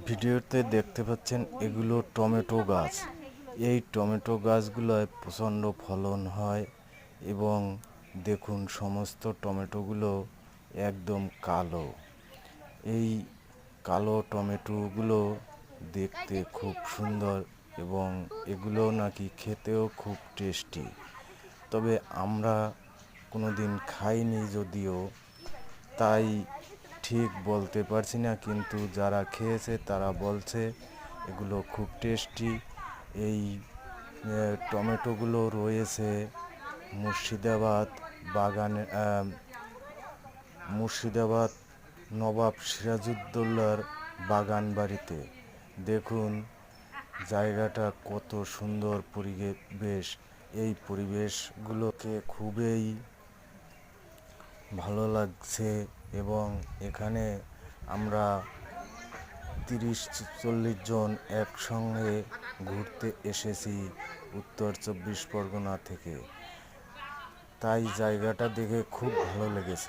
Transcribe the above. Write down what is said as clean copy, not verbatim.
ভিডিওতে দেখতে পাচ্ছেন এগুলো টমেটো গাছ। এই টমেটো গাছগুলোয় প্রচণ্ড ফলন হয় এবং দেখুন সমস্ত টমেটোগুলো একদম কালো। এই কালো টমেটোগুলো দেখতে খুব সুন্দর এবং এগুলো নাকি খেতেও খুব টেস্টি। তবে আমরা কোনোদিন খাইনি যদিও, তাই ঠিক বলতে পারছি না, কিন্তু যারা খেয়েছে তারা বলছে এগুলো খুব টেস্টি। এই টমেটোগুলো রয়েছে মুর্শিদাবাদ বাগানে, মুর্শিদাবাদ নবাব সিরাজউদ্দৌলার বাগান বাড়িতে। দেখুন জায়গাটা কত সুন্দর পরিবেশ। এই পরিবেশগুলোকে খুবই ভালো লাগছে এবং এখানে আমরা 30-40 জন একসঙ্গে ঘুরতে এসেছি উত্তর 24 পরগনা থেকে। তাই জায়গাটা দেখে খুব ভালো লেগেছে।